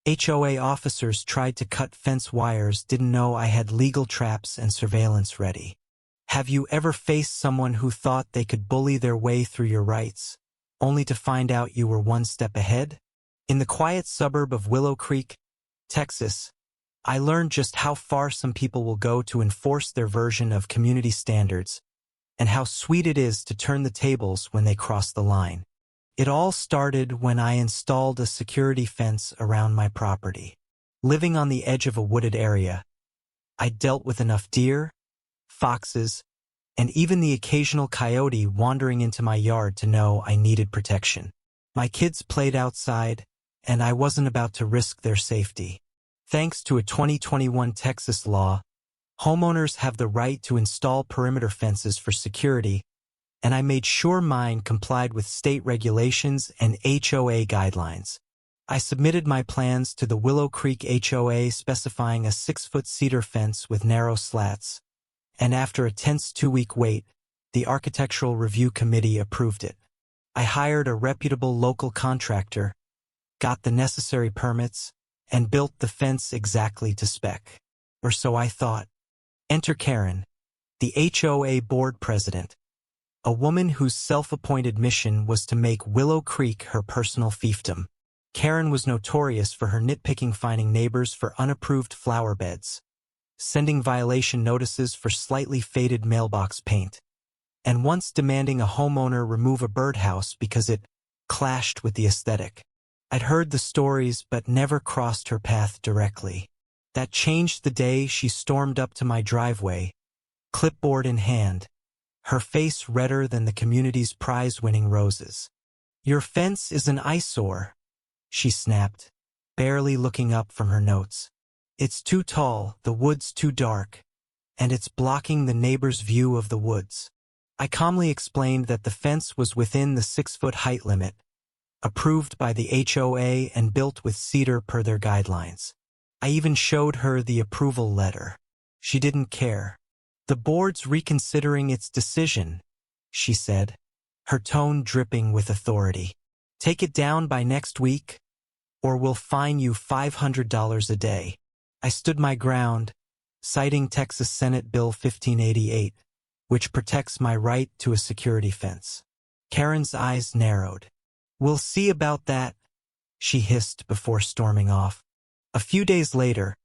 HOA officers tried to cut fence wires, didn't know I had legal traps and surveillance ready. Have you ever faced someone who thought they could bully their way through your rights, only to find out you were one step ahead? In the quiet suburb of Willow Creek, Texas, I learned just how far some people will go to enforce their version of community standards, and how sweet it is to turn the tables when they cross the line. It all started when I installed a security fence around my property. Living on the edge of a wooded area, I dealt with enough deer, foxes, and even the occasional coyote wandering into my yard to know I needed protection. My kids played outside, and I wasn't about to risk their safety. Thanks to a 2021 Texas law, homeowners have the right to install perimeter fences for security, and I made sure mine complied with state regulations and HOA guidelines. I submitted my plans to the Willow Creek HOA specifying a 6-foot cedar fence with narrow slats, and after a tense 2-week wait, the Architectural Review Committee approved it. I hired a reputable local contractor, got the necessary permits, and built the fence exactly to spec. Or so I thought. Enter Karen, the HOA board president, a woman whose self-appointed mission was to make Willow Creek her personal fiefdom. Karen was notorious for her nitpicking, finding neighbors for unapproved flower beds, sending violation notices for slightly faded mailbox paint, and once demanding a homeowner remove a birdhouse because it clashed with the aesthetic. I'd heard the stories but never crossed her path directly. That changed the day she stormed up to my driveway, clipboard in hand, her face redder than the community's prize-winning roses. "Your fence is an eyesore," she snapped, barely looking up from her notes. "It's too tall, the wood's too dark, and it's blocking the neighbor's view of the woods." I calmly explained that the fence was within the 6-foot height limit, approved by the HOA and built with cedar per their guidelines. I even showed her the approval letter. She didn't care. "The board's reconsidering its decision," she said, her tone dripping with authority. "Take it down by next week, or we'll fine you $500 a day." I stood my ground, citing Texas Senate Bill 1588, which protects my right to a security fence. Karen's eyes narrowed. "We'll see about that," she hissed before storming off. A few days later,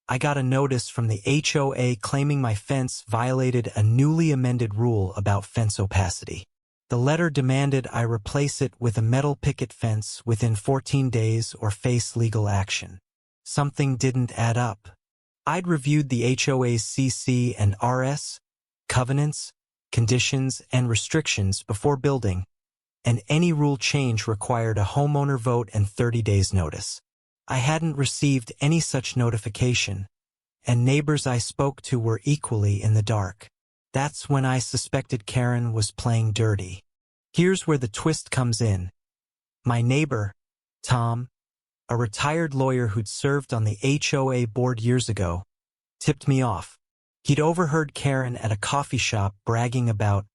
I got a notice from the HOA claiming my fence violated a newly amended rule about fence opacity. The letter demanded I replace it with a metal picket fence within 14 days or face legal action. Something didn't add up. I'd reviewed the HOA's CC and RS, covenants, conditions, and restrictions before building, and any rule change required a homeowner vote and 30 days notice. I hadn't received any such notification, and neighbors I spoke to were equally in the dark. That's when I suspected Karen was playing dirty. Here's where the twist comes in. My neighbor, Tom, a retired lawyer who'd served on the HOA board years ago, tipped me off. He'd overheard Karen at a coffee shop bragging about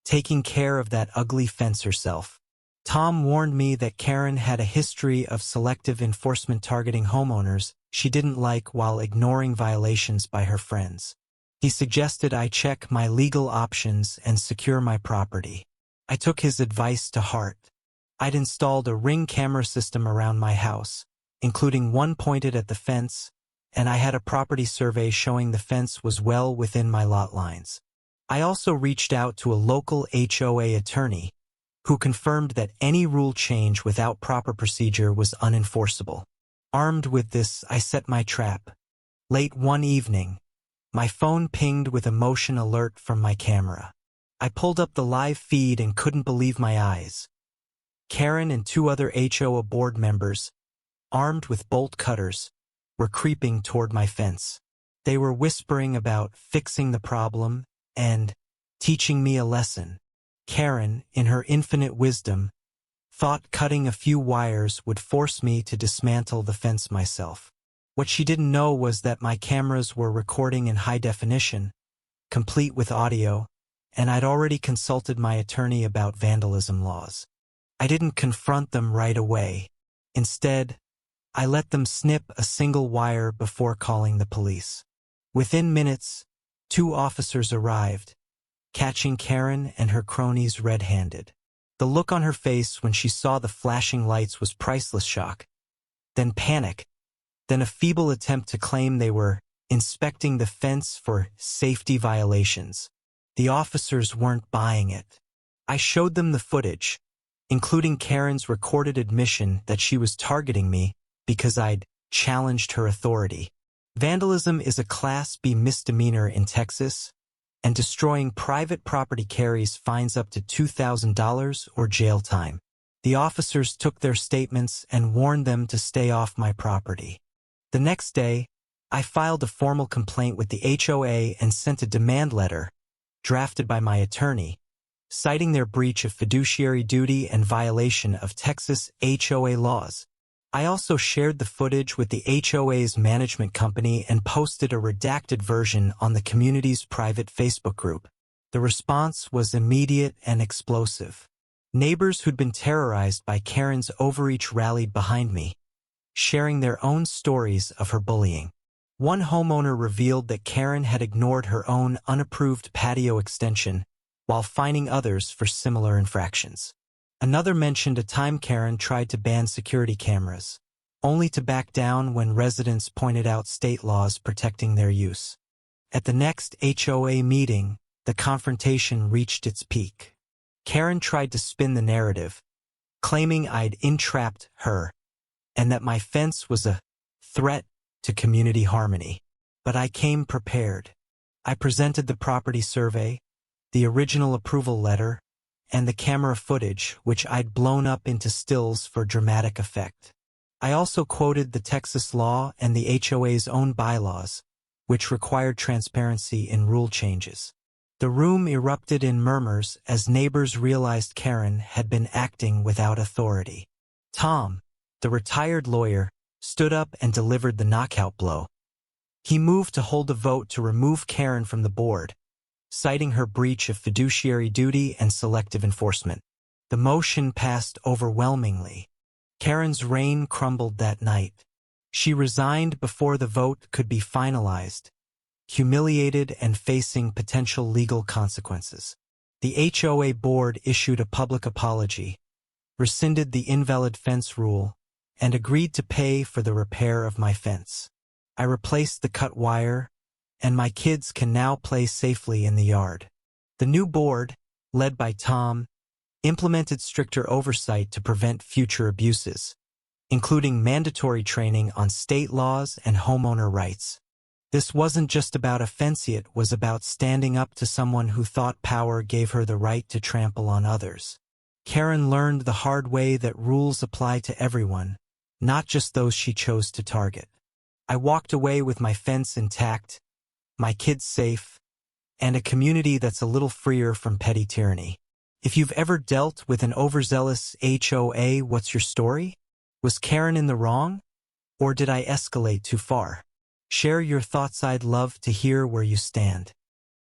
taking care of that ugly fence herself. Tom warned me that Karen had a history of selective enforcement targeting homeowners she didn't like while ignoring violations by her friends. He suggested I check my legal options and secure my property. I took his advice to heart. I'd installed a Ring camera system around my house, including one pointed at the fence, and I had a property survey showing the fence was well within my lot lines. I also reached out to a local HOA attorney, who confirmed that any rule change without proper procedure was unenforceable. Armed with this, I set my trap. Late one evening, my phone pinged with a motion alert from my camera. I pulled up the live feed and couldn't believe my eyes. Karen and 2 other HOA board members, armed with bolt cutters, were creeping toward my fence. They were whispering about fixing the problem and teaching me a lesson. Karen, in her infinite wisdom, thought cutting a few wires would force me to dismantle the fence myself. What she didn't know was that my cameras were recording in high definition, complete with audio, and I'd already consulted my attorney about vandalism laws. I didn't confront them right away. Instead, I let them snip a single wire before calling the police. Within minutes, 2 officers arrived, catching Karen and her cronies red-handed. The look on her face when she saw the flashing lights was priceless: shock, then panic, then a feeble attempt to claim they were inspecting the fence for safety violations. The officers weren't buying it. I showed them the footage, including Karen's recorded admission that she was targeting me because I'd challenged her authority. Vandalism is a Class B misdemeanor in Texas, and destroying private property carries fines up to $2,000 or jail time. The officers took their statements and warned them to stay off my property. The next day, I filed a formal complaint with the HOA and sent a demand letter, drafted by my attorney, citing their breach of fiduciary duty and violation of Texas HOA laws. I also shared the footage with the HOA's management company and posted a redacted version on the community's private Facebook group. The response was immediate and explosive. Neighbors who'd been terrorized by Karen's overreach rallied behind me, sharing their own stories of her bullying. One homeowner revealed that Karen had ignored her own unapproved patio extension while fining others for similar infractions. Another mentioned a time Karen tried to ban security cameras, only to back down when residents pointed out state laws protecting their use. At the next HOA meeting, the confrontation reached its peak. Karen tried to spin the narrative, claiming I'd entrapped her and that my fence was a threat to community harmony. But I came prepared. I presented the property survey, the original approval letter, and the camera footage, which I'd blown up into stills for dramatic effect. I also quoted the Texas law and the HOA's own bylaws, which required transparency in rule changes. The room erupted in murmurs as neighbors realized Karen had been acting without authority. Tom, the retired lawyer, stood up and delivered the knockout blow. He moved to hold a vote to remove Karen from the board, citing her breach of fiduciary duty and selective enforcement. The motion passed overwhelmingly. Karen's reign crumbled that night. She resigned before the vote could be finalized, humiliated and facing potential legal consequences. The HOA board issued a public apology, rescinded the invalid fence rule, and agreed to pay for the repair of my fence. I replaced the cut wire, and my kids can now play safely in the yard. The new board, led by Tom, implemented stricter oversight to prevent future abuses, including mandatory training on state laws and homeowner rights. This wasn't just about a fence, it was about standing up to someone who thought power gave her the right to trample on others. Karen learned the hard way that rules apply to everyone, not just those she chose to target. I walked away with my fence intact, my kids safe, and a community that's a little freer from petty tyranny. If you've ever dealt with an overzealous HOA, what's your story? Was Karen in the wrong? Or did I escalate too far? Share your thoughts. I'd love to hear where you stand.